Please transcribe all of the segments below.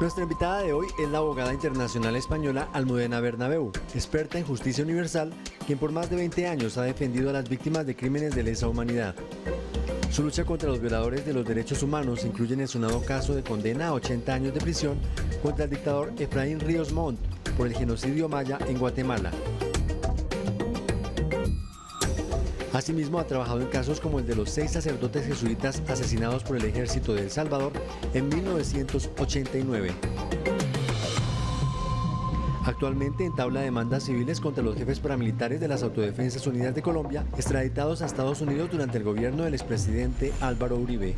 Nuestra invitada de hoy es la abogada internacional española Almudena Bernabeu, experta en justicia universal, quien por más de 20 años ha defendido a las víctimas de crímenes de lesa humanidad. Su lucha contra los violadores de los derechos humanos incluye en el sonado caso de condena a 80 años de prisión contra el dictador Efraín Ríos Montt por el genocidio maya en Guatemala. Asimismo, ha trabajado en casos como el de los 6 sacerdotes jesuitas asesinados por el ejército de El Salvador en 1989. Actualmente entabla demandas civiles contra los jefes paramilitares de las Autodefensas Unidas de Colombia, extraditados a Estados Unidos durante el gobierno del expresidente Álvaro Uribe.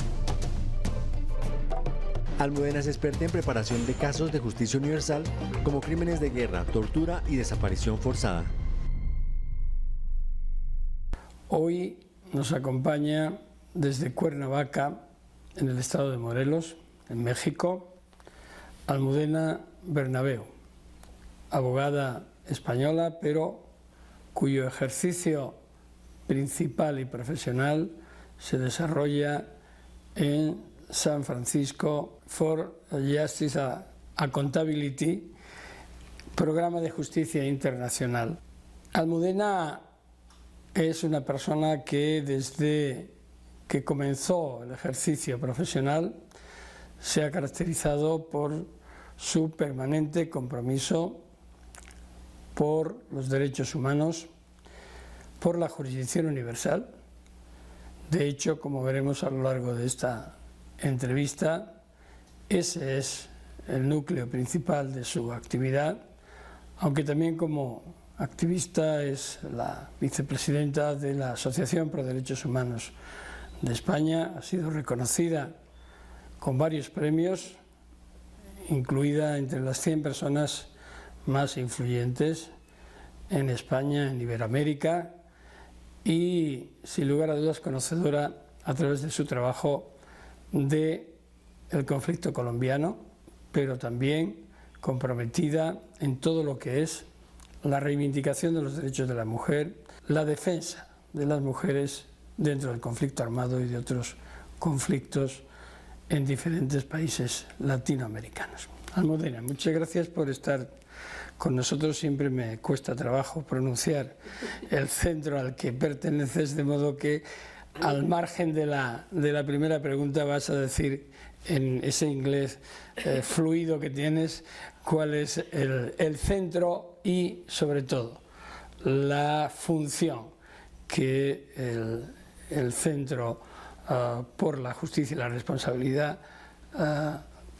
Almudena es experta en preparación de casos de justicia universal como crímenes de guerra, tortura y desaparición forzada. Hoy nos acompaña desde Cuernavaca, en el estado de Morelos, en México, Almudena Bernabeu, abogada española, pero cuyo ejercicio principal y profesional se desarrolla en San Francisco for Justice Accountability, programa de justicia internacional. Almudena es una persona que desde que comenzó el ejercicio profesional se ha caracterizado por su permanente compromiso por los derechos humanos, por la jurisdicción universal. De hecho, como veremos a lo largo de esta entrevista, ese es el núcleo principal de su actividad, aunque también como activista es la vicepresidenta de la Asociación Pro Derechos Humanos de España. Ha sido reconocida con varios premios, incluida entre las 100 personas más influyentes en España, en Iberoamérica, y sin lugar a dudas conocedora a través de su trabajo del conflicto colombiano, pero también comprometida en todo lo que es la reivindicación de los derechos de la mujer, la defensa de las mujeres dentro del conflicto armado y de otros conflictos en diferentes países latinoamericanos. Almudena, muchas gracias por estar con nosotros. Siempre me cuesta trabajo pronunciar el centro al que perteneces, de modo que al margen de la primera pregunta vas a decir en ese inglés fluido que tienes cuál es el centro y, sobre todo, la función que el Centro por la Justicia y la Responsabilidad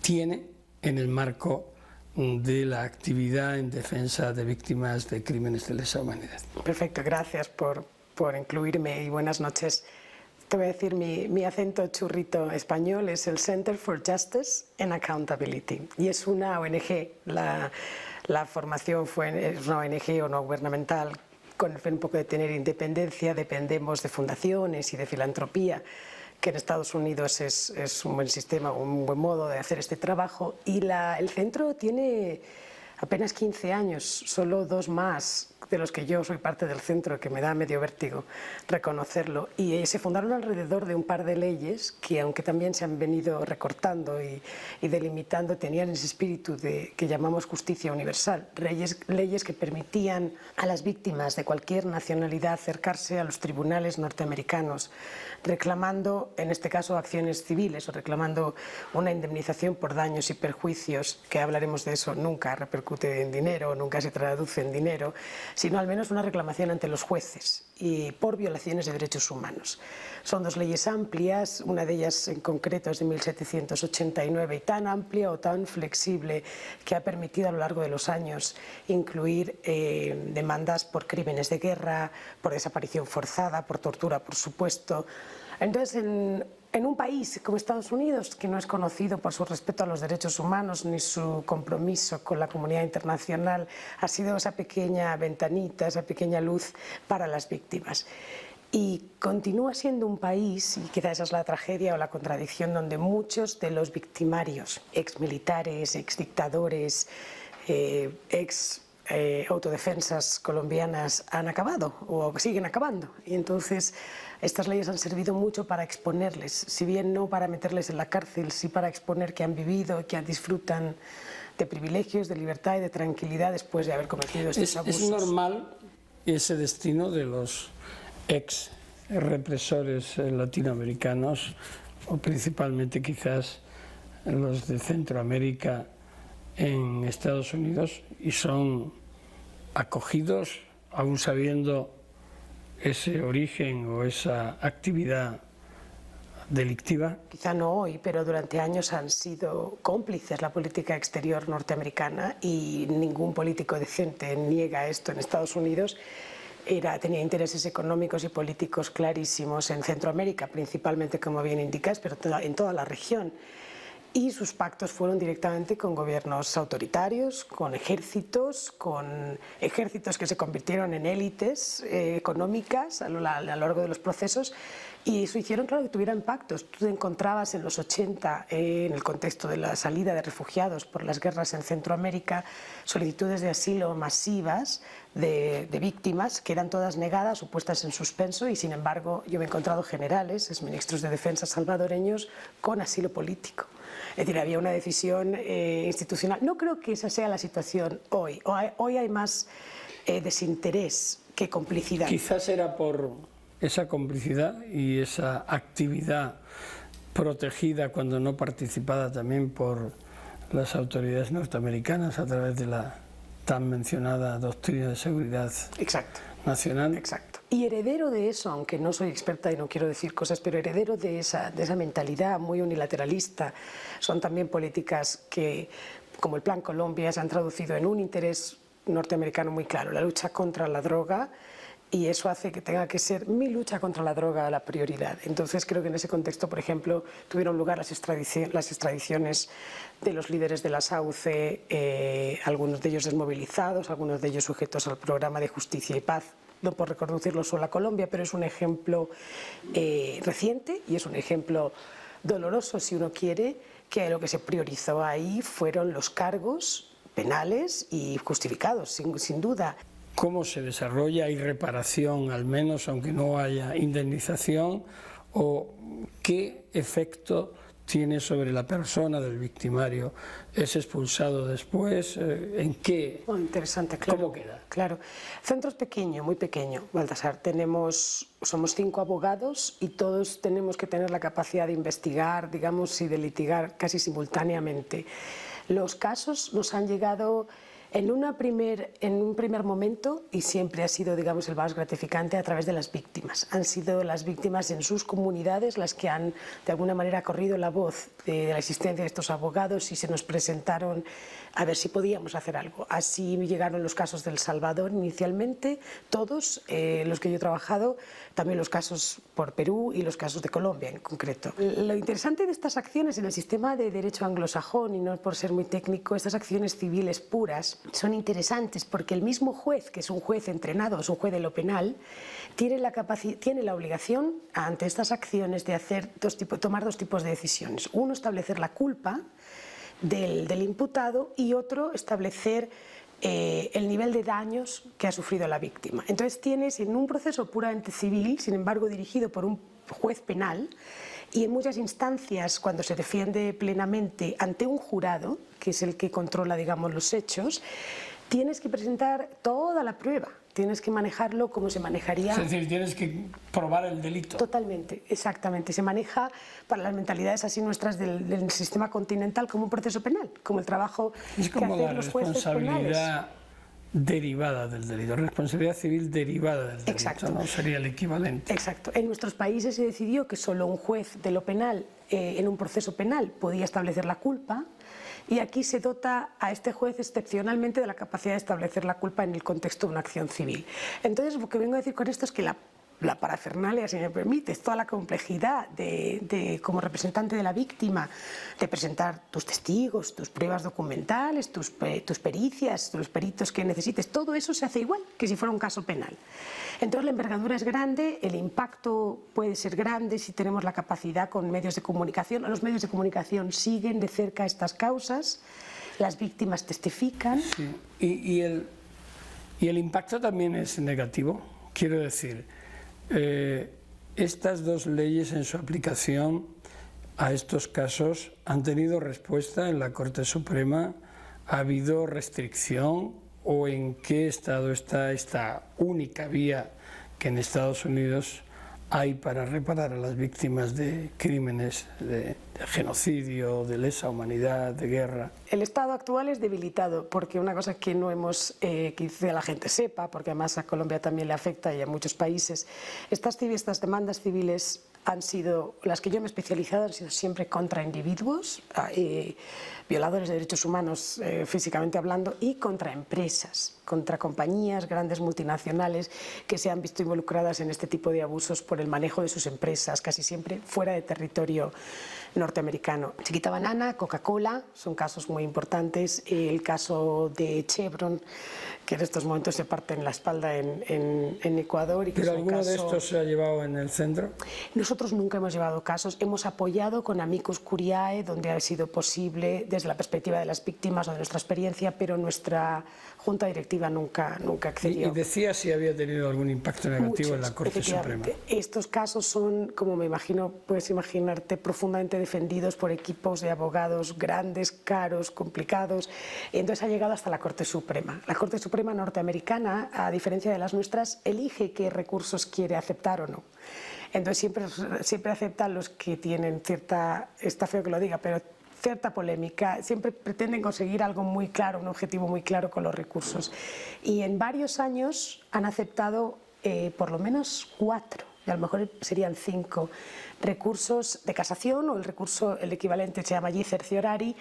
tiene en el marco de la actividad en defensa de víctimas de crímenes de lesa humanidad. Perfecto, gracias por incluirme y buenas noches. Te voy a decir, mi acento churrito español es el Center for Justice and Accountability y es una ONG. La formación es una ONG o no gubernamental con el fin un poco de tener independencia. Dependemos de fundaciones y de filantropía, que en Estados Unidos es un buen sistema, un buen modo de hacer este trabajo. Y el centro tiene apenas 15 años, solo 2 más de los que yo soy parte del centro, que me da medio vértigo reconocerlo. Y se fundaron alrededor de un par de leyes que, aunque también se han venido recortando y delimitando, tenían ese espíritu que llamamos justicia universal. Leyes que permitían a las víctimas de cualquier nacionalidad acercarse a los tribunales norteamericanos reclamando, en este caso, acciones civiles o reclamando una indemnización por daños y perjuicios, que hablaremos de eso, nunca repercute en dinero, nunca se traduce en dinero, sino al menos una reclamación ante los jueces y por violaciones de derechos humanos. Son 2 leyes amplias, una de ellas en concreto es de 1789 y tan amplia o tan flexible que ha permitido a lo largo de los años incluir demandas por crímenes de guerra, por desaparición forzada, por tortura, por supuesto. Entonces, en un país como Estados Unidos, que no es conocido por su respeto a los derechos humanos ni su compromiso con la comunidad internacional, ha sido esa pequeña ventanita, esa pequeña luz para las víctimas. Y continúa siendo un país, y quizá esa es la tragedia o la contradicción, donde muchos de los victimarios, exmilitares, exdictadores, ex autodefensas colombianas han acabado o siguen acabando. Y entonces estas leyes han servido mucho para exponerles, si bien no para meterles en la cárcel, sí para exponer que han vivido, que disfrutan de privilegios, de libertad y de tranquilidad después de haber cometido estos abusos. Es normal ese destino de los ex represores latinoamericanos, o principalmente quizás los de Centroamérica en Estados Unidos, y son acogidos aún sabiendo ese origen o esa actividad delictiva. Quizá no hoy, pero durante años han sido cómplices la política exterior norteamericana, y ningún político decente niega esto en Estados Unidos. Tenía intereses económicos y políticos clarísimos en Centroamérica, principalmente, como bien indicas, pero en toda la región. Y sus pactos fueron directamente con gobiernos autoritarios, con ejércitos que se convirtieron en élites económicas a lo largo de los procesos, y eso hicieron, claro, que tuvieran pactos. Tú te encontrabas en los 80, en el contexto de la salida de refugiados por las guerras en Centroamérica, solicitudes de asilo masivas de víctimas que eran todas negadas o puestas en suspenso, y sin embargo yo me he encontrado generales, exministros de defensa salvadoreños con asilo político. Es decir, había una decisión institucional. No creo que esa sea la situación hoy. Hoy hay más desinterés que complicidad. Quizás era por esa complicidad y esa actividad protegida, cuando no participada también por las autoridades norteamericanas a través de la tan mencionada doctrina de seguridad nacional. Exacto. Y heredero de eso, aunque no soy experta y no quiero decir cosas, pero heredero de esa mentalidad muy unilateralista, son también políticas que, como el Plan Colombia, se han traducido en un interés norteamericano muy claro: la lucha contra la droga, y eso hace que tenga que ser mi lucha contra la droga la prioridad. Entonces creo que en ese contexto, por ejemplo, tuvieron lugar las extradiciones de los líderes de la SAUCE, algunos de ellos desmovilizados, algunos de ellos sujetos al programa de Justicia y Paz, no por reconducirlo solo a Colombia, pero es un ejemplo reciente y es un ejemplo doloroso, si uno quiere, que lo que se priorizó ahí fueron los cargos penales y justificados, sin duda. ¿Cómo se desarrolla? ¿Hay reparación, al menos, aunque no haya indemnización? ¿O qué efecto tiene sobre la persona del victimario? ¿Es expulsado después? ¿En qué? Oh, interesante, claro. ¿Cómo queda? Claro. El centro es pequeño, muy pequeño, Baltasar. Somos 5 abogados y todos tenemos que tener la capacidad de investigar, digamos, y de litigar casi simultáneamente. Los casos nos han llegado en un primer momento, y siempre ha sido, digamos, el más gratificante, a través de las víctimas. Han sido las víctimas en sus comunidades las que han, de alguna manera, corrido la voz de la existencia de estos abogados, y se nos presentaron a ver si podíamos hacer algo. Así llegaron los casos de El Salvador inicialmente, todos los que yo he trabajado, también los casos por Perú y los casos de Colombia en concreto. Lo interesante de estas acciones en el sistema de derecho anglosajón, y no por ser muy técnico, estas acciones civiles puras son interesantes porque el mismo juez, que es un juez entrenado, es un juez de lo penal, tiene la obligación ante estas acciones de tomar 2 tipos de decisiones. Uno, establecer la culpa del imputado, y otro, establecer el nivel de daños que ha sufrido la víctima. Entonces tienes, en un proceso puramente civil, sin embargo dirigido por un juez penal, y en muchas instancias, cuando se defiende plenamente ante un jurado, que es el que controla, digamos, los hechos, tienes que presentar toda la prueba, tienes que manejarlo como se manejaría. Es decir, tienes que probar el delito. Totalmente, exactamente. Se maneja, para las mentalidades así nuestras del sistema continental, como un proceso penal, como el trabajo es como que hacen los jueces penales. Responsabilidad derivada del delito, responsabilidad civil derivada del delito. Exacto. ¿No? Sería el equivalente. Exacto. En nuestros países se decidió que solo un juez de lo penal, en un proceso penal, podía establecer la culpa, y aquí se dota a este juez excepcionalmente de la capacidad de establecer la culpa en el contexto de una acción civil. Entonces, lo que vengo a decir con esto es que la parafernalia, si me permites, toda la complejidad como representante de la víctima, de presentar tus testigos, tus pruebas documentales, tus pericias, los peritos que necesites, todo eso se hace igual que si fuera un caso penal. Entonces la envergadura es grande, el impacto puede ser grande si tenemos la capacidad con medios de comunicación. Los medios de comunicación siguen de cerca estas causas, las víctimas testifican. Sí. Y el Y el impacto también es negativo. Quiero decir, estas dos leyes en su aplicación a estos casos han tenido respuesta en la Corte Suprema. ¿Ha habido restricción o en qué estado está esta única vía que en Estados Unidos hay para reparar a las víctimas de crímenes de genocidio, de lesa humanidad, de guerra? El estado actual es debilitado, porque una cosa que no hemos, quizá la gente sepa, porque además a Colombia también le afecta y a muchos países, estas demandas civiles han sido, las que yo me he especializado, han sido siempre contra individuos, violadores de derechos humanos físicamente hablando, y contra empresas, contra compañías, grandes multinacionales que se han visto involucradas en este tipo de abusos por el manejo de sus empresas, casi siempre fuera de territorio norteamericano. Chiquita Banana, Coca-Cola, son casos muy importantes. El caso de Chevron, que en estos momentos se parte en la espalda en Ecuador. Y que ¿Pero es un alguno caso... de estos se ha llevado en el centro? Nosotros nunca hemos llevado casos, hemos apoyado con Amicus Curiae, donde ha sido posible desde la perspectiva de las víctimas o de nuestra experiencia, pero nuestra junta directiva nunca accedió. Y decía si había tenido algún impacto negativo en la Corte Suprema. Estos casos son, como me imagino, puedes imaginarte, profundamente defendidos por equipos de abogados grandes, caros, complicados, y entonces ha llegado hasta la Corte Suprema. La Corte Suprema norteamericana, a diferencia de las nuestras, elige qué recursos quiere aceptar o no. Entonces siempre aceptan los que tienen cierta, está feo que lo diga, pero cierta polémica, siempre pretenden conseguir algo muy claro, un objetivo muy claro con los recursos. Y en varios años han aceptado por lo menos 4, y a lo mejor serían 5, recursos de casación, o el equivalente se llama legis certiorari,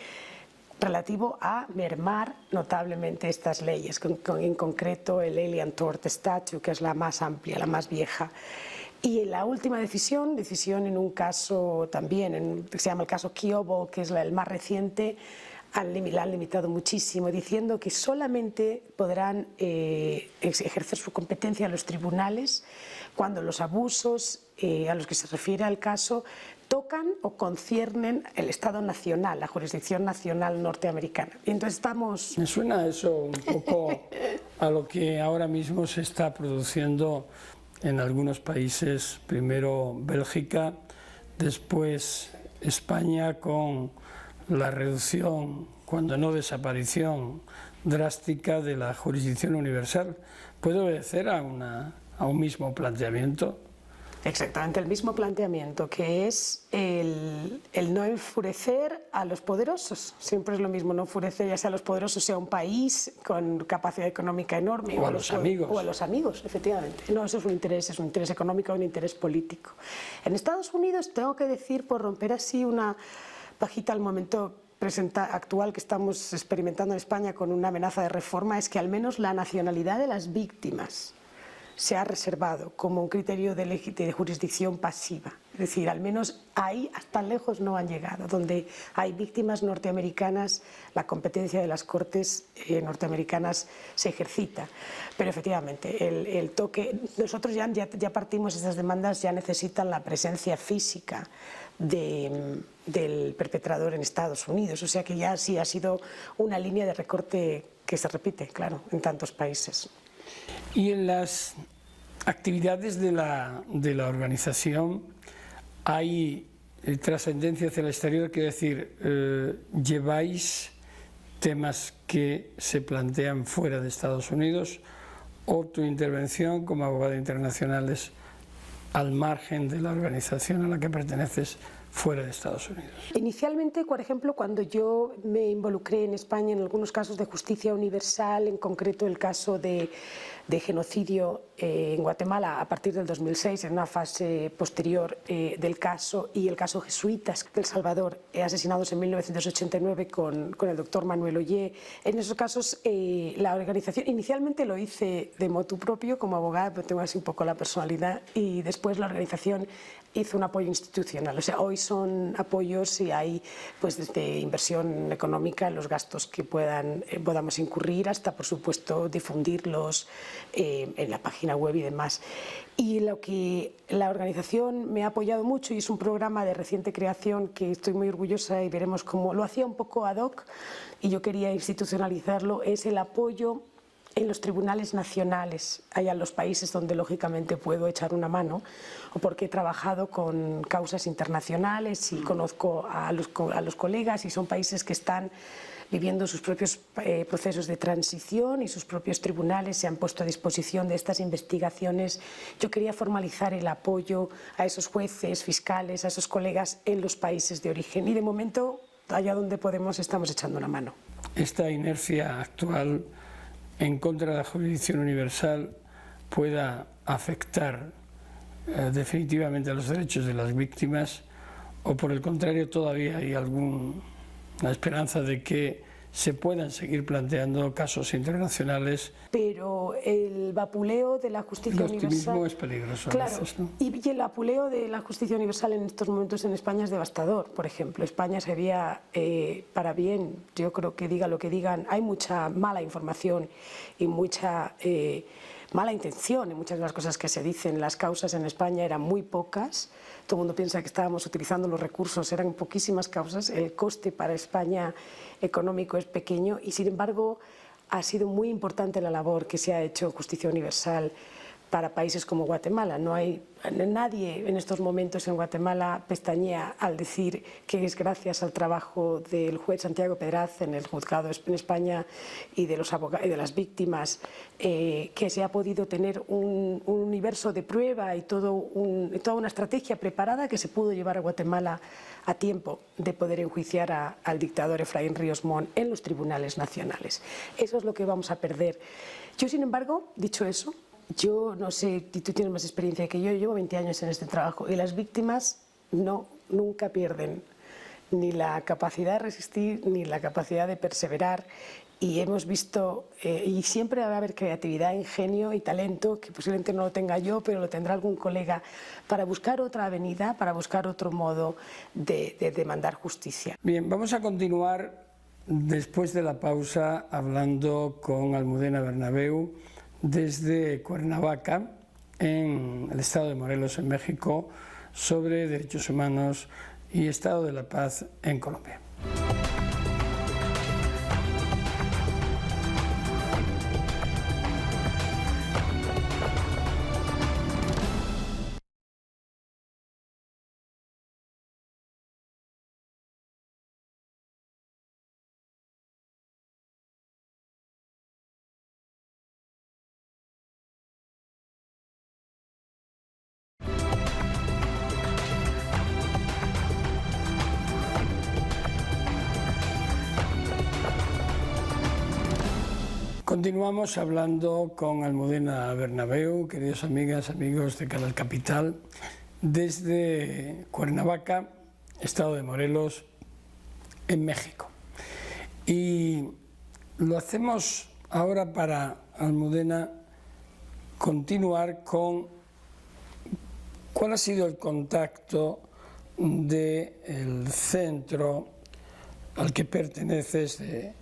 relativo a mermar notablemente estas leyes, en concreto el Alien Tort Statute, que es la más amplia, la más vieja. Y la última decisión en un caso también, que se llama el caso Kiobo, que es el más reciente, la han limitado muchísimo, diciendo que solamente podrán ejercer su competencia los tribunales cuando los abusos a los que se refiere el caso tocan o conciernen el Estado nacional, la jurisdicción nacional norteamericana. Y entonces estamos... Me suena eso un poco a lo que ahora mismo se está produciendo en algunos países, primero Bélgica, después España, con la reducción, cuando no desaparición, drástica de la jurisdicción universal. ¿Puede obedecer a un mismo planteamiento? Exactamente el mismo planteamiento, que es el no enfurecer a los poderosos. Siempre es lo mismo, no enfurecer ya sea a los poderosos, sea un país con capacidad económica enorme, o a los amigos. O a los amigos, efectivamente. No, eso es un interés económico o un interés político. En Estados Unidos, tengo que decir, por romper así una pajita al momento actual que estamos experimentando en España con una amenaza de reforma, es que al menos la nacionalidad de las víctimas se ha reservado como un criterio de jurisdicción pasiva. Es decir, al menos ahí hasta lejos no han llegado. Donde hay víctimas norteamericanas, la competencia de las cortes norteamericanas se ejercita. Pero efectivamente, el toque, nosotros ya partimos, esas demandas ya necesitan la presencia física del perpetrador en Estados Unidos. O sea que ya sí ha sido una línea de recorte que se repite, claro, en tantos países. Y en las actividades de la organización hay trascendencia hacia el exterior, quiero decir, ¿lleváis temas que se plantean fuera de Estados Unidos o tu intervención como abogada internacional es al margen de la organización a la que perteneces fuera de Estados Unidos? Inicialmente, por ejemplo, cuando yo me involucré en España en algunos casos de justicia universal, en concreto el caso de genocidio en Guatemala a partir del 2006, en una fase posterior del caso, y el caso jesuitas del Salvador, asesinados en 1989 con el doctor Manuel Ollé. En esos casos la organización, inicialmente lo hice de motu propio como abogada, pero tengo así un poco la personalidad, y después la organización hizo un apoyo institucional. O sea, hoy son apoyos y hay pues desde inversión económica, los gastos que podamos incurrir, hasta por supuesto difundirlos en la página web y demás. Y lo que la organización me ha apoyado mucho, y es un programa de reciente creación que estoy muy orgullosa, y veremos cómo lo hacía un poco ad hoc y yo quería institucionalizarlo, es el apoyo en los tribunales nacionales, allá en los países donde lógicamente puedo echar una mano, o porque he trabajado con causas internacionales y conozco a los colegas y son países que están viviendo sus propios procesos de transición y sus propios tribunales se han puesto a disposición de estas investigaciones. Yo quería formalizar el apoyo a esos jueces, fiscales, a esos colegas en los países de origen y de momento, allá donde podemos, estamos echando una mano. Esta inercia actual en contra de la jurisdicción universal pueda afectar definitivamente a los derechos de las víctimas o por el contrario todavía hay alguna esperanza de que se puedan seguir planteando casos internacionales. Pero el vapuleo de la justicia universal... El optimismo es peligroso claro, a veces, ¿no? Y el vapuleo de la justicia universal en estos momentos en España es devastador. Por ejemplo, España se veía, para bien, yo creo que digan lo que digan, hay mucha mala información y mucha mala intención en muchas de las cosas que se dicen. Las causas en España eran muy pocas. Todo el mundo piensa que estábamos utilizando los recursos, eran poquísimas causas, el coste para España económico es pequeño y sin embargo ha sido muy importante la labor que se ha hecho Justicia Universal para países como Guatemala. No hay nadie en estos momentos en Guatemala pestañea al decir que es gracias al trabajo del juez Santiago Pedraz en el juzgado en España y de los abogados y de las víctimas que se ha podido tener un universo de prueba y toda una estrategia preparada que se pudo llevar a Guatemala a tiempo de poder enjuiciar al dictador Efraín Ríos Montt en los tribunales nacionales. Eso es lo que vamos a perder. Yo, sin embargo, dicho eso, yo no sé, tú tienes más experiencia que yo llevo 20 años en este trabajo y las víctimas nunca pierden ni la capacidad de resistir ni la capacidad de perseverar y hemos visto, y siempre va a haber creatividad, ingenio y talento que posiblemente no lo tenga yo pero lo tendrá algún colega para buscar otra avenida, para buscar otro modo de demandar justicia. Bien, vamos a continuar después de la pausa hablando con Almudena Bernabeu desde Cuernavaca, en el estado de Morelos, en México, sobre derechos humanos y estado de la paz en Colombia. Continuamos hablando con Almudena Bernabeu, queridas amigas, amigos de Canal Capital, desde Cuernavaca, estado de Morelos, en México. Y lo hacemos ahora para, Almudena, continuar con cuál ha sido el contacto del centro al que perteneces de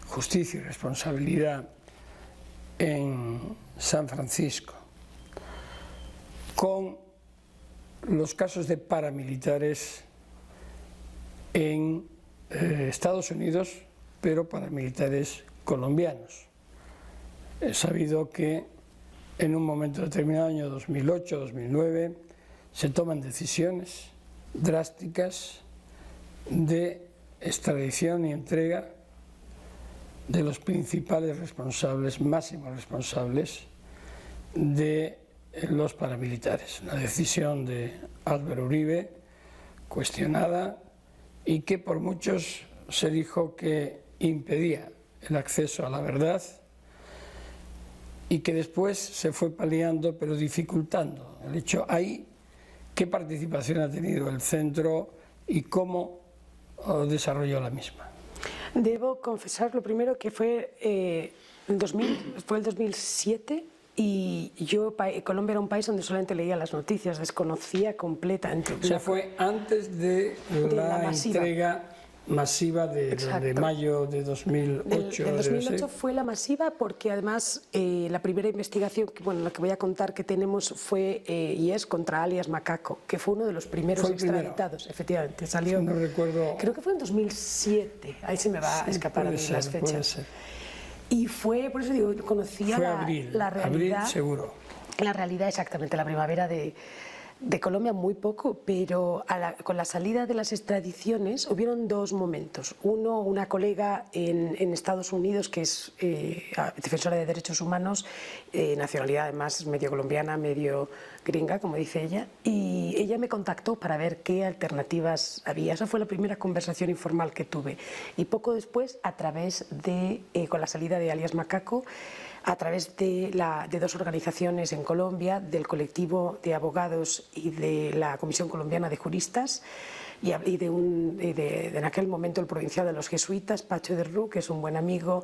Justicia y Responsabilidad en San Francisco, con los casos de paramilitares en Estados Unidos, pero paramilitares colombianos. He sabido que en un momento determinado, año 2008-2009, se toman decisiones drásticas de extradición y entrega de los principales responsables, máximos responsables de los paramilitares. Una decisión de Álvaro Uribe cuestionada y que por muchos se dijo que impedía el acceso a la verdad y que después se fue paliando pero dificultando el hecho. Ahí, ¿qué participación ha tenido el centro y cómo desarrolló la misma? Debo confesar lo primero que fue el 2007 y yo, Colombia era un país donde solamente leía las noticias, desconocía completamente. O sea, fue antes de la entrega masiva de mayo de 2008. El 2008 fue la masiva porque además la primera investigación, la que voy a contar que tenemos fue y es contra alias Macaco, que fue uno de los primeros extraditados, efectivamente. Salió, no recuerdo. Creo que fue en 2007, ahí se me va a escapar a mí las fechas. Y fue, por eso digo, conocía la realidad. Abril seguro. La realidad, exactamente, la primavera de Colombia muy poco, pero con la salida de las extradiciones hubieron dos momentos. Uno, una colega en Estados Unidos que es defensora de derechos humanos, nacionalidad además medio colombiana, medio gringa, como dice ella, y ella me contactó para ver qué alternativas había. Esa fue la primera conversación informal que tuve. Y poco después, a través de, con la salida de Alias Macaco, a través de dos organizaciones en Colombia, del colectivo de abogados y de la Comisión Colombiana de Juristas, y en aquel momento el provincial de los jesuitas, Pacho de Rú, que es un buen amigo,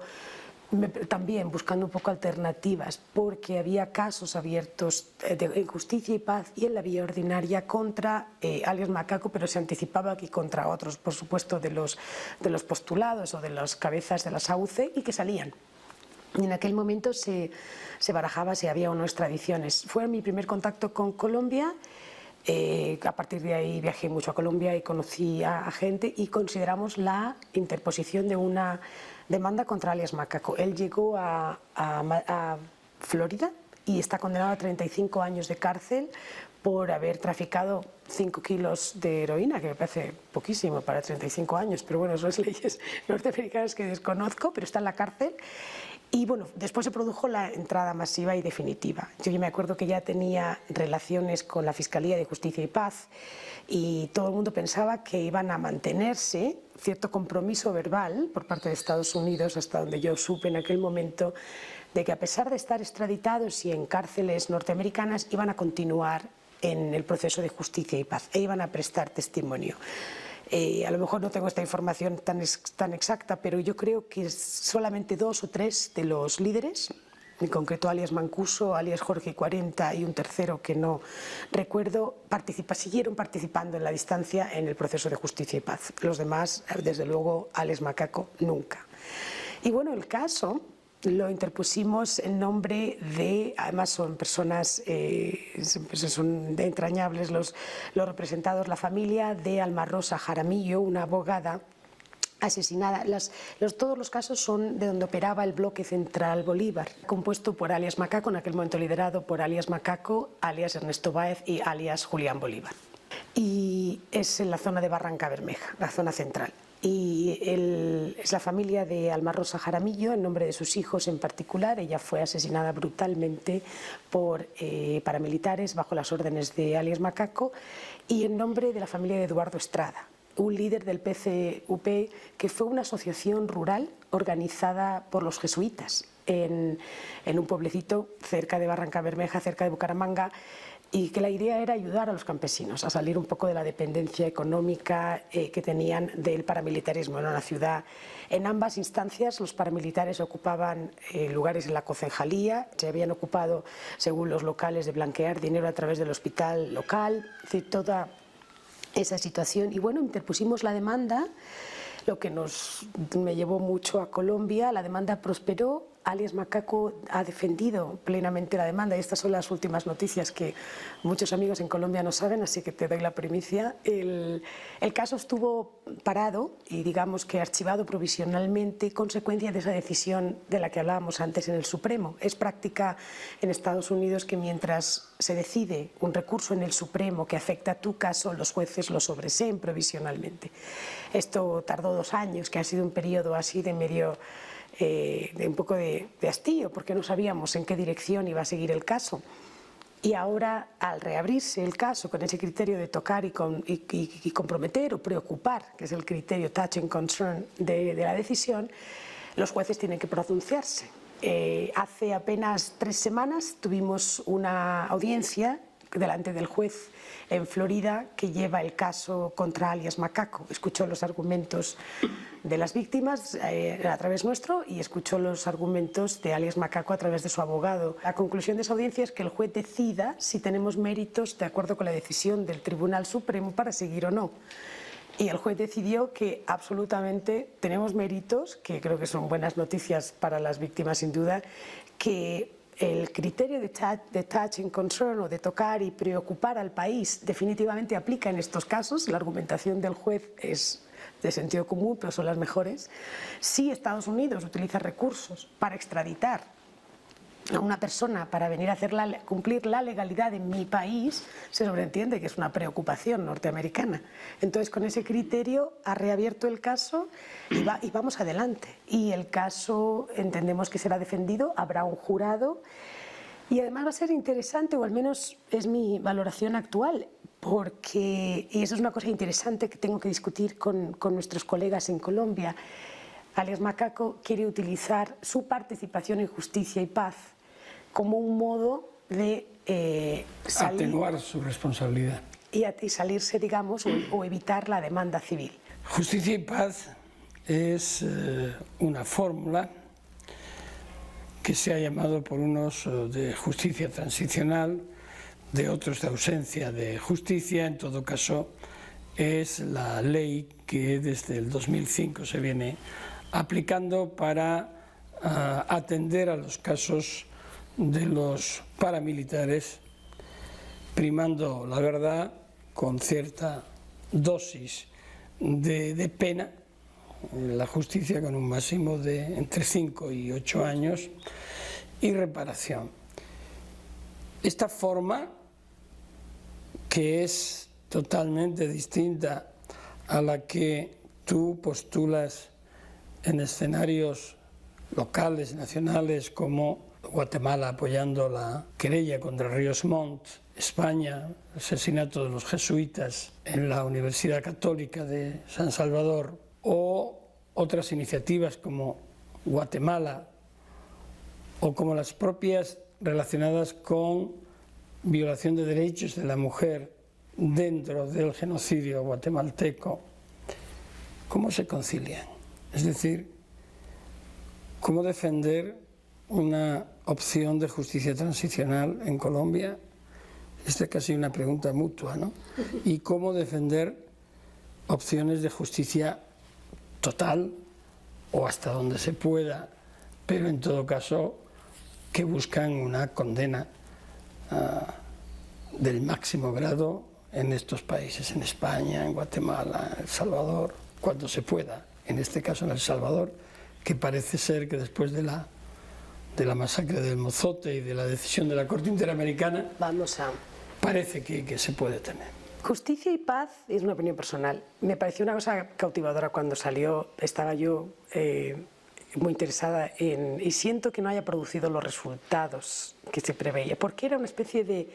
también buscando un poco alternativas, porque había casos abiertos en Justicia y Paz y en la vía ordinaria contra Alias Macaco, pero se anticipaba que contra otros, por supuesto, de los postulados o de las cabezas de la SAUCE, y que salían. Y en aquel momento se barajaba si había o no extradiciones. Fue mi primer contacto con Colombia. A partir de ahí viajé mucho a Colombia y conocí a gente, y consideramos la interposición de una demanda contra Alias Macaco. Él llegó a Florida y está condenado a 35 años de cárcel por haber traficado 5 kilos de heroína, que me parece poquísimo para 35 años, pero bueno, son leyes norteamericanas que desconozco, pero está en la cárcel. Y bueno, después se produjo la entrada masiva y definitiva. Yo me acuerdo que ya tenía relaciones con la Fiscalía de Justicia y Paz, y todo el mundo pensaba que iban a mantenerse cierto compromiso verbal por parte de Estados Unidos, hasta donde yo supe en aquel momento, de que a pesar de estar extraditados y en cárceles norteamericanas, iban a continuar en el proceso de justicia y paz e iban a prestar testimonio. A lo mejor no tengo esta información tan exacta, pero yo creo que solamente 2 o 3 de los líderes, en concreto alias Mancuso, alias Jorge 40 y un tercero que no recuerdo, siguieron participando en la distancia en el proceso de justicia y paz. Los demás, desde luego, alias Macaco, nunca. Y bueno, el caso lo interpusimos en nombre de, además son personas, son entrañables los representados, la familia de Alma Rosa Jaramillo, una abogada asesinada. Todos los casos son de donde operaba el bloque central Bolívar, compuesto por alias Macaco, en aquel momento liderado por alias Macaco, alias Ernesto Báez y alias Julián Bolívar. Y es en la zona de Barranca Bermeja, la zona central. Y es la familia de Alma Rosa Jaramillo, en nombre de sus hijos en particular. Ella fue asesinada brutalmente por paramilitares bajo las órdenes de alias Macaco, y en nombre de la familia de Eduardo Estrada, un líder del PCUP, que fue una asociación rural organizada por los jesuitas en un pueblecito cerca de Barranca Bermeja, cerca de Bucaramanga, y que la idea era ayudar a los campesinos a salir un poco de la dependencia económica que tenían del paramilitarismo en una ciudad. En ambas instancias los paramilitares ocupaban lugares en la concejalía, se habían ocupado, según los locales, de blanquear dinero a través del hospital local, es decir, toda esa situación. Y bueno, interpusimos la demanda, lo que me llevó mucho a Colombia. La demanda prosperó. Alias Macaco ha defendido plenamente la demanda, y estas son las últimas noticias que muchos amigos en Colombia no saben, así que te doy la primicia. El caso estuvo parado y digamos que archivado provisionalmente, consecuencia de esa decisión de la que hablábamos antes en el Supremo. Es práctica en Estados Unidos que mientras se decide un recurso en el Supremo que afecta a tu caso, los jueces lo sobreseen provisionalmente. Esto tardó 2 años, que ha sido un periodo así de medio... de un poco de hastío, porque no sabíamos en qué dirección iba a seguir el caso. Y ahora, al reabrirse el caso con ese criterio de tocar y comprometer o preocupar, que es el criterio touch and concern de la decisión, los jueces tienen que pronunciarse. Hace apenas 3 semanas tuvimos una audiencia delante del juez en Florida que lleva el caso contra alias Macaco. Escuchó los argumentos de las víctimas a través nuestro y escuchó los argumentos de alias Macaco a través de su abogado. La conclusión de esa audiencia es que el juez decida si tenemos méritos de acuerdo con la decisión del Tribunal Supremo para seguir o no. Y el juez decidió que absolutamente tenemos méritos, que creo que son buenas noticias para las víctimas sin duda, que el criterio de touch and concern, o de tocar y preocupar al país, definitivamente aplica en estos casos. La argumentación del juez es de sentido común, pero son las mejores. Si Estados Unidos utiliza recursos para extraditar a una persona para venir a cumplir la legalidad en mi país, se sobreentiende que es una preocupación norteamericana. Entonces, con ese criterio ha reabierto el caso y vamos adelante. Y el caso entendemos que será defendido, habrá un jurado y además va a ser interesante, o al menos es mi valoración actual, porque, y eso es una cosa interesante que tengo que discutir con nuestros colegas en Colombia, Alias Macaco quiere utilizar su participación en Justicia y Paz como un modo de atenuar su responsabilidad y salirse, digamos, o evitar la demanda civil. Justicia y Paz es una fórmula que se ha llamado por unos de justicia transicional, de otros de ausencia de justicia. En todo caso, es la ley que desde el 2005 se viene aplicando para atender a los casos de los paramilitares, primando la verdad con cierta dosis de pena, la justicia con un máximo de entre 5 y 8 años, y reparación. Esta forma, que es totalmente distinta a la que tú postulas en escenarios locales, nacionales, como Guatemala apoyando la querella contra Ríos Montt, España, el asesinato de los jesuitas en la Universidad Católica de San Salvador, o otras iniciativas como Guatemala, o como las propias relacionadas con violación de derechos de la mujer dentro del genocidio guatemalteco, ¿cómo se concilian? Es decir, ¿cómo defender una opción de justicia transicional en Colombia? Esta es casi una pregunta mutua, ¿no? ¿Y cómo defender opciones de justicia total o hasta donde se pueda, pero en todo caso que buscan una condena del máximo grado en estos países, en España, en Guatemala, en El Salvador, cuando se pueda, en este caso en El Salvador, que parece ser que después de la masacre del Mozote y de la decisión de la Corte Interamericana, parece que se puede tener. Justicia y Paz es una opinión personal. Me pareció una cosa cautivadora cuando salió. Estaba yo muy interesada y siento que no haya producido los resultados que se preveía, porque era una especie de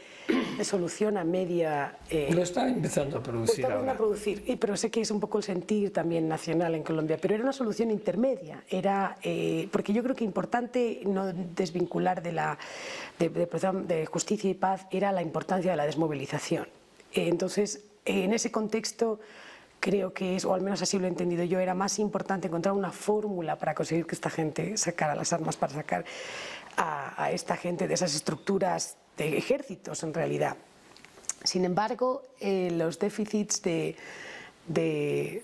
solución a media... Lo está empezando a producir ahora. Pero sé que es un poco el sentir también nacional en Colombia, pero era una solución intermedia, porque yo creo que importante no desvincular de Justicia y Paz era la importancia de la desmovilización. Entonces, en ese contexto, creo que es, o al menos así lo he entendido yo, era más importante encontrar una fórmula para conseguir que esta gente sacara las armas, para sacar a esta gente de esas estructuras de ejércitos en realidad. Sin embargo, los déficits de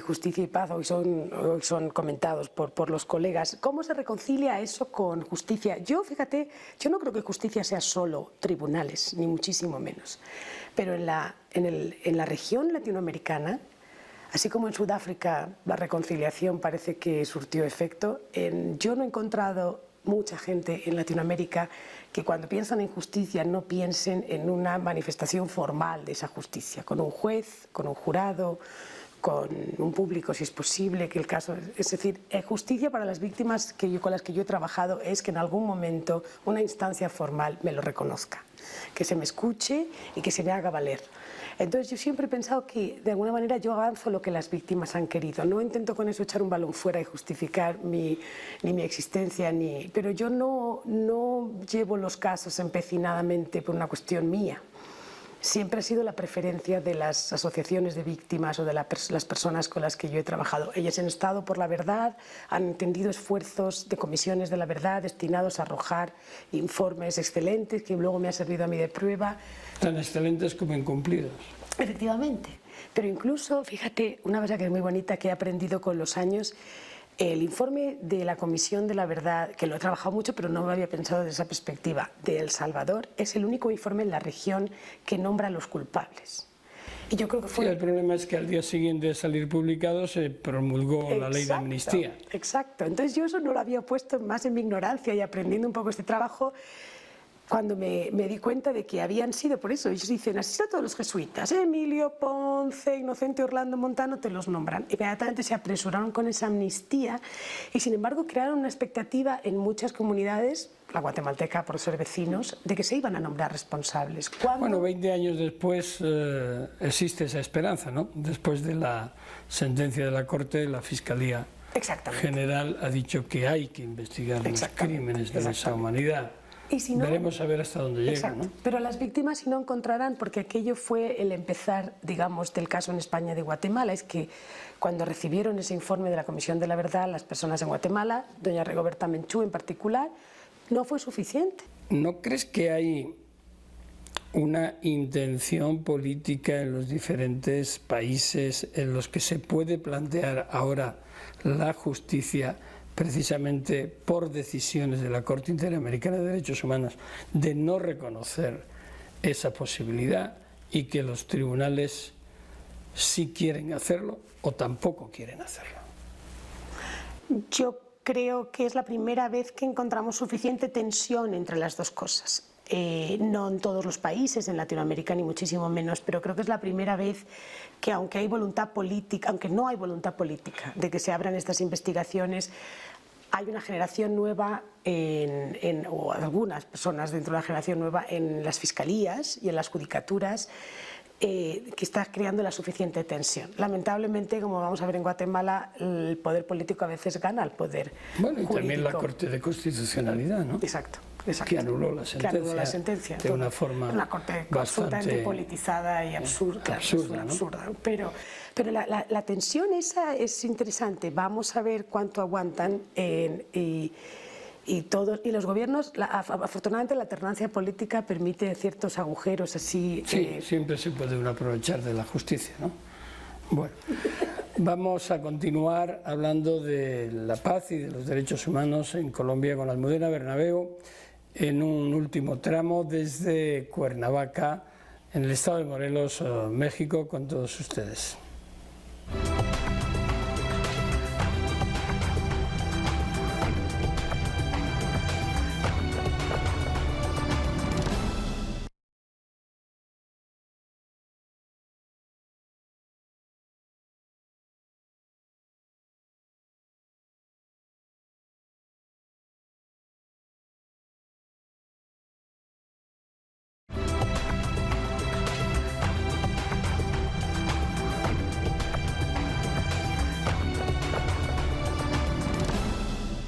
Justicia y Paz hoy son comentados por los colegas. ¿Cómo se reconcilia eso con justicia? Fíjate, yo no creo que justicia sea solo tribunales, ni muchísimo menos. Pero en la región latinoamericana, así como en Sudáfrica la reconciliación parece que surtió efecto, yo no he encontrado mucha gente en Latinoamérica que cuando piensan en justicia no piensen en una manifestación formal de esa justicia, con un juez, con un jurado, con un público, si es posible, que el caso... Es decir, justicia para las víctimas con las que yo he trabajado es que en algún momento una instancia formal me lo reconozca, que se me escuche y que se me haga valer. Entonces yo siempre he pensado que de alguna manera yo avanzo lo que las víctimas han querido. No intento con eso echar un balón fuera y justificar ni mi existencia, pero yo no llevo los casos empecinadamente por una cuestión mía. Siempre ha sido la preferencia de las asociaciones de víctimas o de las personas con las que yo he trabajado. Ellas han estado por la verdad, han entendido esfuerzos de comisiones de la verdad destinados a arrojar informes excelentes que luego me han servido a mí de prueba. Tan excelentes como incumplidos. Efectivamente. Pero incluso, fíjate, una cosa que es muy bonita que he aprendido con los años, el informe de la Comisión de la Verdad, que lo he trabajado mucho pero no me había pensado desde esa perspectiva, de El Salvador, es el único informe en la región que nombra a los culpables. Y yo creo que fue... Sí, el problema es que al día siguiente de salir publicado se promulgó la ley de amnistía. Exacto, entonces yo eso no lo había puesto más en mi ignorancia y aprendiendo un poco este trabajo, cuando me di cuenta de que habían sido por eso. Ellos dicen, así son todos los jesuitas, Emilio Ponce, Inocente Orlando Montano, te los nombran. Inmediatamente se apresuraron con esa amnistía y sin embargo crearon una expectativa en muchas comunidades, la guatemalteca por ser vecinos, de que se iban a nombrar responsables. ¿Cuándo? Bueno, 20 años después existe esa esperanza, ¿no? Después de la sentencia de la Corte, la Fiscalía General ha dicho que hay que investigar los crímenes de lesa humanidad. Y si no, veremos a ver hasta dónde llega, ¿no? Pero las víctimas si no encontrarán, porque aquello fue el empezar, digamos, del caso en España de Guatemala, es que cuando recibieron ese informe de la Comisión de la Verdad, las personas en Guatemala, doña Rigoberta Menchú en particular, no fue suficiente. ¿No crees que hay una intención política en los diferentes países en los que se puede plantear ahora la justicia precisamente por decisiones de la Corte Interamericana de Derechos Humanos de no reconocer esa posibilidad y que los tribunales sí quieren hacerlo o tampoco quieren hacerlo? Yo creo que es la primera vez que encontramos suficiente tensión entre las dos cosas. No en todos los países, en Latinoamérica ni muchísimo menos, pero creo que es la primera vez que aunque hay voluntad política, aunque no hay voluntad política de que se abran estas investigaciones, hay una generación nueva, o algunas personas dentro de la generación nueva en las fiscalías y en las judicaturas que está creando la suficiente tensión. Lamentablemente, como vamos a ver en Guatemala, el poder político a veces gana al poder jurídico. También la Corte de Constitucionalidad, ¿no? Exacto. Que anuló la sentencia, de una forma una corte absolutamente politizada y absurda, ¿no? Pero la tensión esa es interesante. Vamos a ver cuánto aguantan y los gobiernos, afortunadamente la alternancia política permite ciertos agujeros así. Sí, siempre se puede uno aprovechar de la justicia, ¿no? Bueno, vamos a continuar hablando de la paz y de los derechos humanos en Colombia con Almudena Bernabeu en un último tramo desde Cuernavaca, en el estado de Morelos, México, con todos ustedes.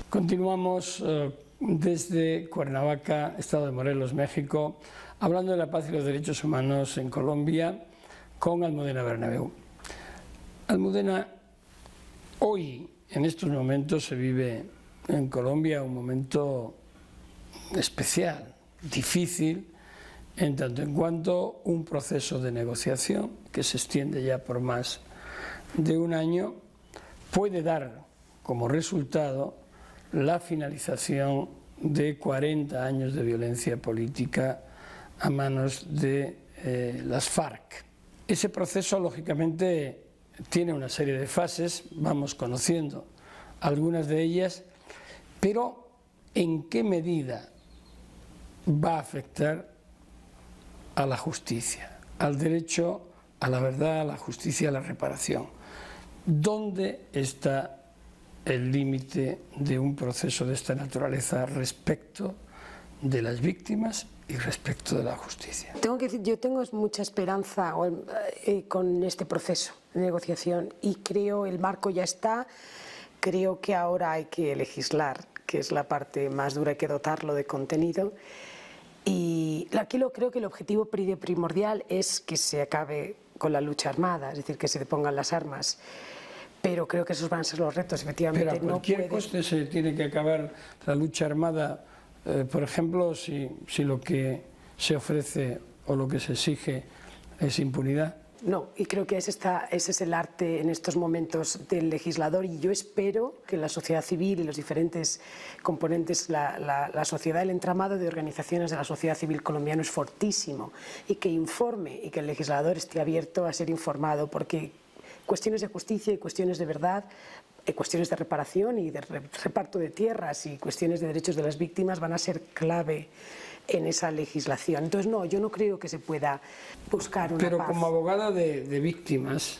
Continuamos desde Cuernavaca, estado de Morelos, México, hablando de la paz y los derechos humanos en Colombia con Almudena Bernabeu. Almudena, hoy, en estos momentos, se vive en Colombia un momento especial, difícil, en tanto en cuanto un proceso de negociación que se extiende ya por más de un año puede dar como resultado la finalización de 40 años de violencia política a manos de las FARC. Ese proceso, lógicamente, tiene una serie de fases, vamos conociendo algunas de ellas, pero ¿en qué medida va a afectar a la justicia, al derecho a la verdad, a la justicia, a la reparación? ¿Dónde está el límite de un proceso de esta naturaleza respecto de las víctimas y respecto de la justicia? Tengo que decir, yo tengo mucha esperanza con este proceso de negociación y creo el marco ya está, creo que ahora hay que legislar, que es la parte más dura, hay que dotarlo de contenido y aquí creo que el objetivo primordial es que se acabe con la lucha armada, es decir, que se depongan las armas. Pero creo que esos van a ser los retos, efectivamente. Pero a cualquier coste se tiene que acabar la lucha armada, por ejemplo, si lo que se ofrece o lo que se exige es impunidad. No, y creo que ese es el arte en estos momentos del legislador, y yo espero que la sociedad civil y los diferentes componentes, la sociedad, el entramado de organizaciones de la sociedad civil colombiano es fortísimo, y que informe y que el legislador esté abierto a ser informado, porque cuestiones de justicia y cuestiones de verdad, cuestiones de reparación y de reparto de tierras y cuestiones de derechos de las víctimas van a ser clave en esa legislación. Entonces, no, yo no creo que se pueda buscar una Pero paz. como abogada de víctimas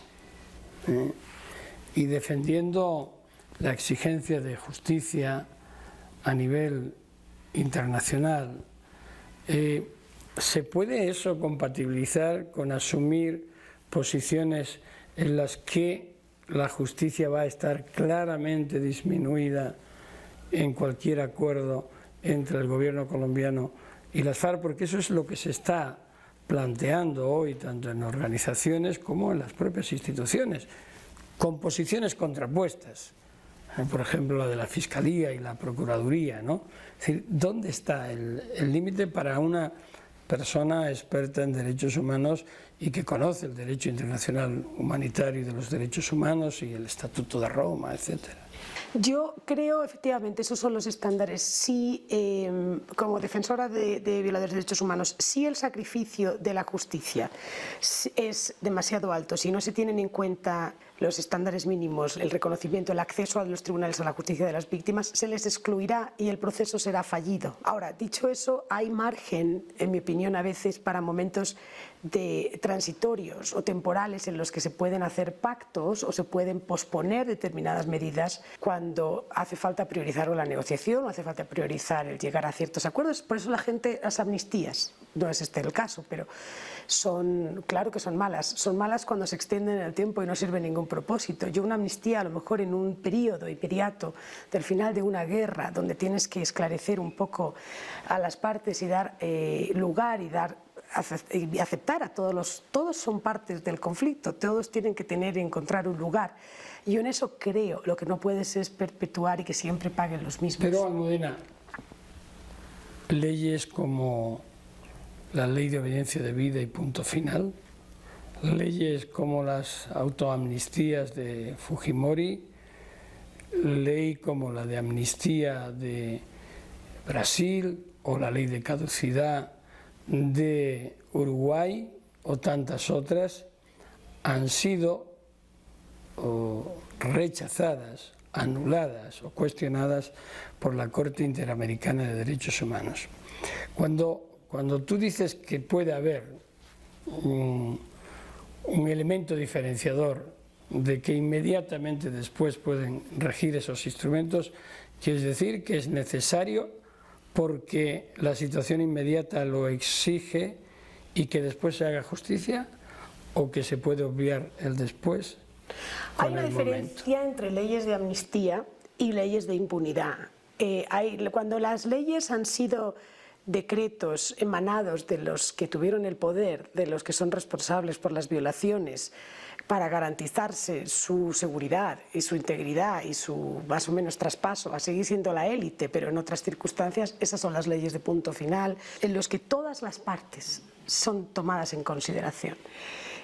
y defendiendo la exigencia de justicia a nivel internacional, ¿se puede eso compatibilizar con asumir posiciones en las que la justicia va a estar claramente disminuida en cualquier acuerdo entre el gobierno colombiano y las FARC? Porque eso es lo que se está planteando hoy, tanto en organizaciones como en las propias instituciones, con posiciones contrapuestas. Por ejemplo, la de la Fiscalía y la Procuraduría, ¿no? Es decir, ¿dónde está el límite para una persona experta en derechos humanos y que conoce el derecho internacional humanitario y de los derechos humanos y el Estatuto de Roma, etcétera? Yo creo, efectivamente, esos son los estándares. Sí, como defensora de violadores de derechos humanos, si el sacrificio de la justicia es demasiado alto, si no se tienen en cuenta los estándares mínimos, el reconocimiento, el acceso a los tribunales a la justicia de las víctimas, se les excluirá y el proceso será fallido. Ahora, dicho eso, hay margen, en mi opinión, a veces para momentos transitorios o temporales en los que se pueden hacer pactos o se pueden posponer determinadas medidas cuando hace falta priorizar la negociación o hace falta priorizar el llegar a ciertos acuerdos. Por eso las amnistías, no es este el caso, pero claro que son malas cuando se extienden en el tiempo y no sirve ningún propósito. Yo una amnistía a lo mejor en un periodo inmediato del final de una guerra donde tienes que esclarecer un poco a las partes y dar lugar y aceptar a todos son partes del conflicto, todos tienen que encontrar un lugar. Y yo en eso creo, lo que no puedes es perpetuar y que siempre paguen los mismos. Pero, Almudena, leyes como la Ley de Obediencia Debida y Punto Final, leyes como las autoamnistías de Fujimori, ley como la de amnistía de Brasil o la ley de caducidad de Uruguay o tantas otras, han sido rechazadas, anuladas o cuestionadas por la Corte Interamericana de Derechos Humanos. Cuando tú dices que puede haber un elemento diferenciador de que inmediatamente después pueden regir esos instrumentos, quieres decir que es necesario porque la situación inmediata lo exige y que después se haga justicia, o que se puede obviar el después. Hay una diferencia entre leyes de amnistía y leyes de impunidad. Cuando las leyes han sido decretos emanados de los que tuvieron el poder, de los que son responsables por las violaciones, para garantizarse su seguridad y su integridad y su más o menos traspaso a seguir siendo la élite, pero en otras circunstancias, esas son las leyes de punto final, en los que todas las partes son tomadas en consideración.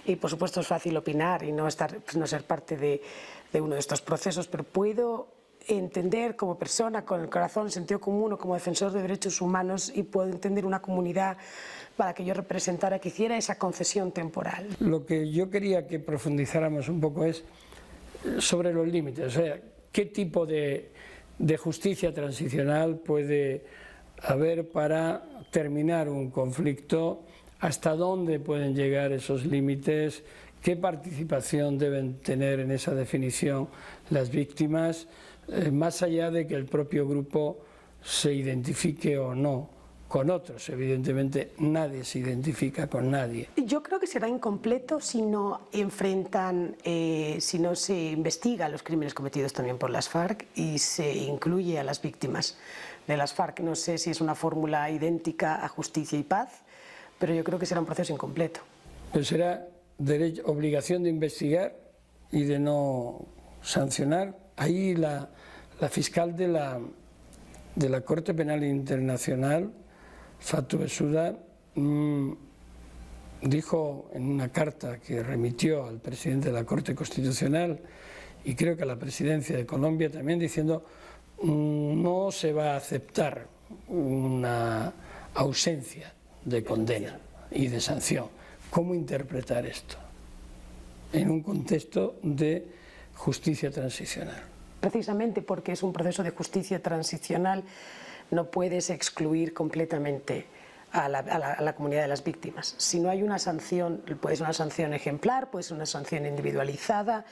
Y por supuesto es fácil opinar y no ser parte de uno de estos procesos, pero puedo entender como persona, con el corazón, el sentido común, o como defensor de derechos humanos, y puedo entender una comunidad para que yo representara, que hiciera esa concesión temporal. Lo que yo quería que profundizáramos un poco es sobre los límites, o sea, qué tipo de justicia transicional puede haber para terminar un conflicto, hasta dónde pueden llegar esos límites, qué participación deben tener en esa definición las víctimas, más allá de que el propio grupo se identifique o no con otros. Evidentemente nadie se identifica con nadie. Yo creo que será incompleto si no si no se investiga los crímenes cometidos también por las FARC y se incluye a las víctimas de las FARC. No sé si es una fórmula idéntica a justicia y paz, pero yo creo que será un proceso incompleto. Pero será obligación de investigar y de no sancionar. Ahí la fiscal de la Corte Penal Internacional, Fatou Bensouda, dijo en una carta que remitió al presidente de la Corte Constitucional y creo que a la presidencia de Colombia también, diciendo no se va a aceptar una ausencia de condena y de sanción. ¿Cómo interpretar esto en un contexto de justicia transicional? Precisamente porque es un proceso de justicia transicional, no puedes excluir completamente a la comunidad de las víctimas. Si no hay una sanción, puede ser una sanción ejemplar, puede ser una sanción individualizada,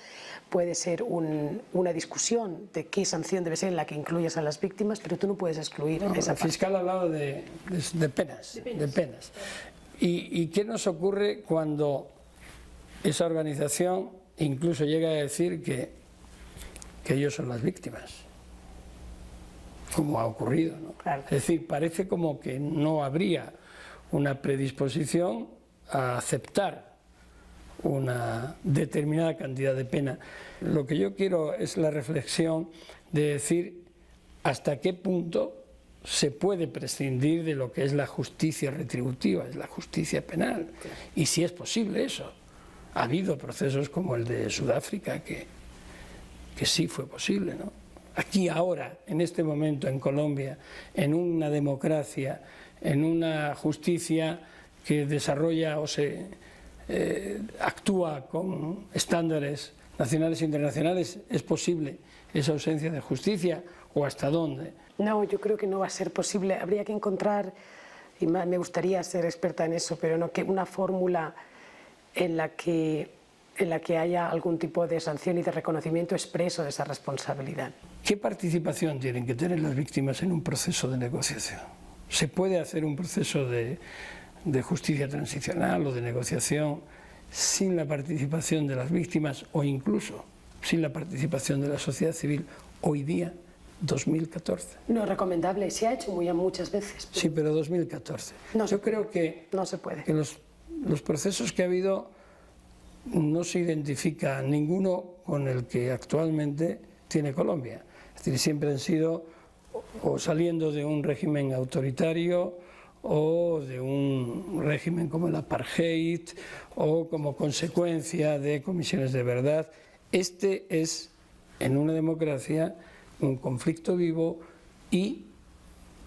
puede ser una discusión de qué sanción debe ser en la que incluyas a las víctimas, pero tú no puedes excluir esa parte. El fiscal ha hablado de penas. ¿Y qué nos ocurre cuando esa organización incluso llega a decir que ellos son las víctimas? Como ha ocurrido, ¿no? Claro. Es decir, parece como que no habría una predisposición a aceptar una determinada cantidad de pena. Lo que yo quiero es la reflexión de decir hasta qué punto se puede prescindir de lo que es la justicia retributiva, es la justicia penal, y si es posible eso. Ha habido procesos como el de Sudáfrica que sí fue posible, ¿no? Aquí ahora, en este momento, en Colombia, en una democracia, en una justicia que desarrolla o actúa con estándares nacionales e internacionales, ¿es posible esa ausencia de justicia o hasta dónde? No, yo creo que no va a ser posible. Habría que encontrar, y me gustaría ser experta en eso, pero no que una fórmula en la que haya algún tipo de sanción y de reconocimiento expreso de esa responsabilidad. ¿Qué participación tienen que tener las víctimas en un proceso de negociación? ¿Se puede hacer un proceso de justicia transicional o de negociación sin la participación de las víctimas o incluso sin la participación de la sociedad civil hoy día, 2014? No es recomendable, se ha hecho muchas veces. Sí, pero 2014. Yo creo que, no se puede. Que los procesos que ha habido no se identifica ninguno con el que actualmente tiene Colombia. Es decir, siempre han sido o saliendo de un régimen autoritario o de un régimen como el apartheid o como consecuencia de comisiones de verdad. Este es, en una democracia, un conflicto vivo y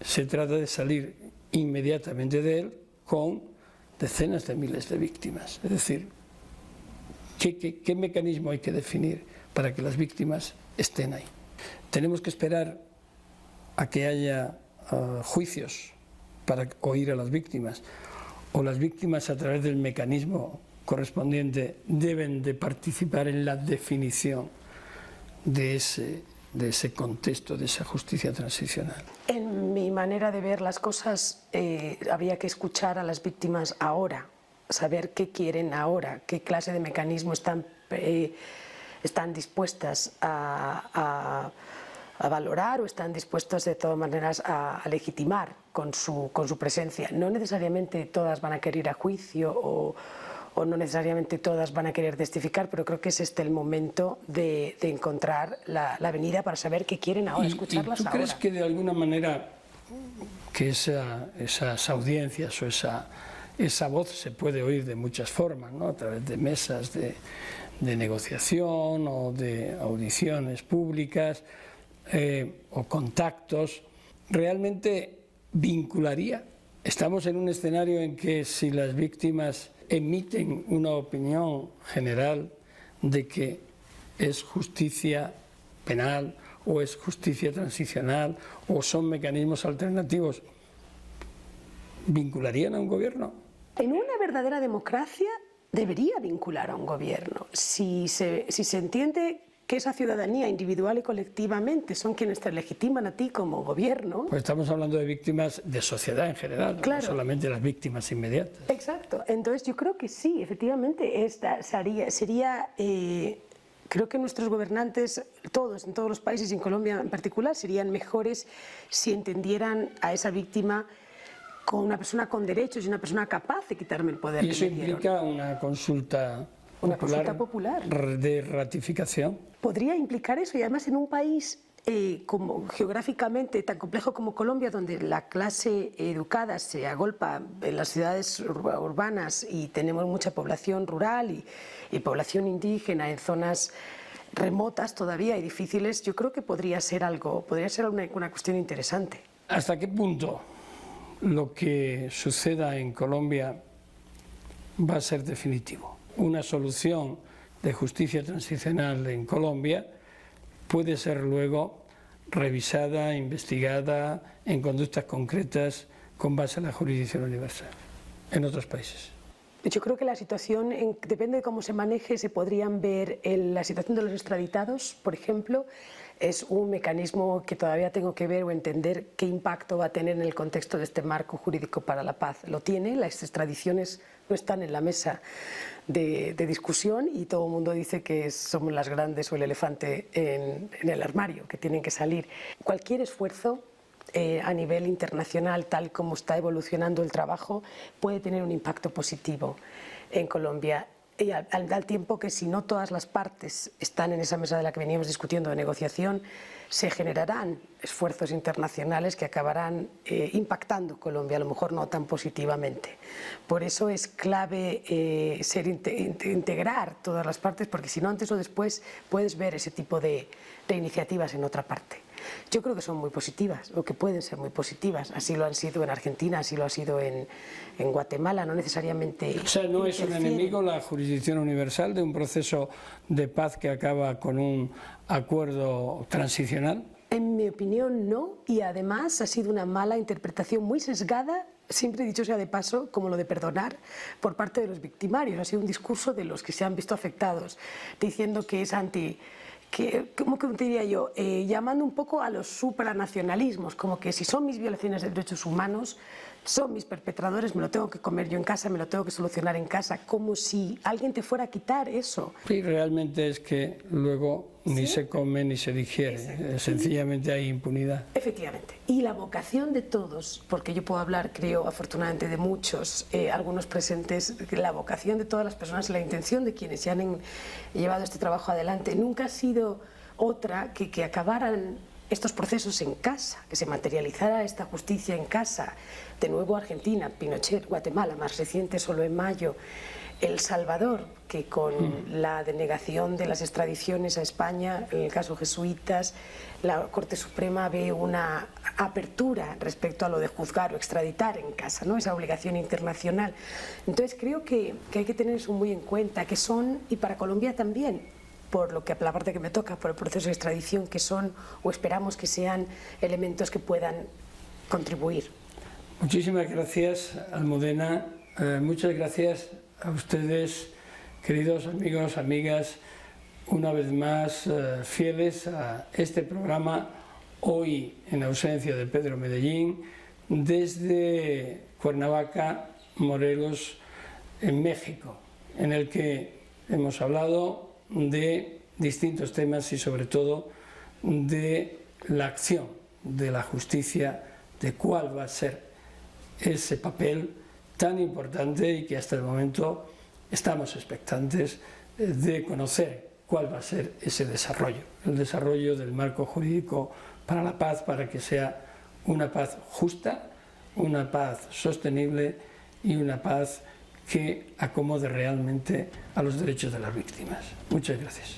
se trata de salir inmediatamente de él con decenas de miles de víctimas. Es decir, ¿qué mecanismo hay que definir para que las víctimas estén ahí? Tenemos que esperar a que haya juicios para oír a las víctimas, o las víctimas a través del mecanismo correspondiente deben de participar en la definición de ese contexto, de esa justicia transicional. En mi manera de ver las cosas, habría que escuchar a las víctimas ahora, saber qué quieren ahora, qué clase de mecanismo están dispuestas a valorar o están dispuestas de todas maneras a legitimar con su presencia. No necesariamente todas van a querer ir a juicio o no necesariamente todas van a querer testificar, pero creo que es el momento de encontrar la avenida para saber qué quieren ahora, escucharlas ahora. ¿Tú crees que de alguna manera que esas audiencias o esa voz se puede oír de muchas formas, ¿no? A través de mesas de negociación o de audiciones públicas o contactos? ¿Realmente vincularía? Estamos en un escenario en que si las víctimas emiten una opinión general de que es justicia penal o es justicia transicional o son mecanismos alternativos, ¿vincularían a un gobierno? En una verdadera democracia debería vincular a un gobierno. Si se entiende que esa ciudadanía individual y colectivamente son quienes te legitiman a ti como gobierno. Pues estamos hablando de víctimas de sociedad en general, claro. No solamente las víctimas inmediatas. Exacto. Entonces yo creo que sí, efectivamente, creo que nuestros gobernantes, todos, en todos los países y en Colombia en particular, serían mejores si entendieran a esa víctima como una persona con derechos y una persona capaz de quitarme el poder. Y eso implica una consulta popular de ratificación. Podría implicar eso, y además en un país como geográficamente tan complejo como Colombia, donde la clase educada se agolpa en las ciudades urbanas y tenemos mucha población rural y población indígena en zonas remotas todavía y difíciles, yo creo que podría ser una cuestión interesante. ¿Hasta qué punto lo que suceda en Colombia va a ser definitivo? Una solución de justicia transicional en Colombia puede ser luego revisada, investigada en conductas concretas con base en la jurisdicción universal en otros países. Yo creo que la situación, depende de cómo se maneje, se podrían ver la situación de los extraditados, por ejemplo, es un mecanismo que todavía tengo que ver o entender qué impacto va a tener en el contexto de este marco jurídico para la paz. Lo tiene, las extradiciones no están en la mesa de discusión y todo el mundo dice que somos las grandes o el elefante en el armario, que tienen que salir. Cualquier esfuerzo a nivel internacional, tal como está evolucionando el trabajo, puede tener un impacto positivo en Colombia. Y al tiempo que si no todas las partes están en esa mesa de la que veníamos discutiendo de negociación, se generarán esfuerzos internacionales que acabarán impactando Colombia, a lo mejor no tan positivamente. Por eso es clave integrar todas las partes, porque si no, antes o después puedes ver ese tipo de iniciativas en otra parte. Yo creo que son muy positivas, o que pueden ser muy positivas. Así lo han sido en Argentina, así lo ha sido en Guatemala, no necesariamente... O sea, ¿no es un enemigo la jurisdicción universal de un proceso de paz que acaba con un acuerdo transicional? En mi opinión, no, y además ha sido una mala interpretación muy sesgada, siempre dicho sea de paso, como lo de perdonar, por parte de los victimarios. Ha sido un discurso de los que se han visto afectados, diciendo que es ¿cómo te diría yo? Llamando un poco a los supranacionalismos, como que si son mis violaciones de derechos humanos, son mis perpetradores, me lo tengo que comer yo en casa, me lo tengo que solucionar en casa, como si alguien te fuera a quitar eso. Y realmente es que luego ni se come ni se digiere, sencillamente hay impunidad. Efectivamente. Y la vocación de todos, porque yo puedo hablar, creo, afortunadamente de muchos, algunos presentes, la vocación de todas las personas, la intención de quienes se han llevado este trabajo adelante, nunca ha sido otra que acabaran estos procesos en casa, que se materializara esta justicia en casa. De nuevo Argentina, Pinochet, Guatemala, más reciente solo en mayo, El Salvador, que con la denegación de las extradiciones a España, en el caso jesuitas, la Corte Suprema ve una apertura respecto a lo de juzgar o extraditar en casa, ¿no? Esa obligación internacional. Entonces creo que hay que tener eso muy en cuenta, que son, y para Colombia también, por lo que la parte que me toca, por el proceso de extradición, que son, o esperamos que sean, elementos que puedan contribuir. Muchísimas gracias, Almudena. Muchas gracias a ustedes, queridos amigos, amigas, una vez más fieles a este programa, hoy en ausencia de Pedro Medellín, desde Cuernavaca, Morelos, en México, en el que hemos hablado de distintos temas y sobre todo de la acción de la justicia, de cuál va a ser ese papel tan importante y que hasta el momento estamos expectantes de conocer cuál va a ser ese desarrollo, el desarrollo del marco jurídico para la paz, para que sea una paz justa, una paz sostenible y una paz que acomode realmente a los derechos de las víctimas. Muchas gracias.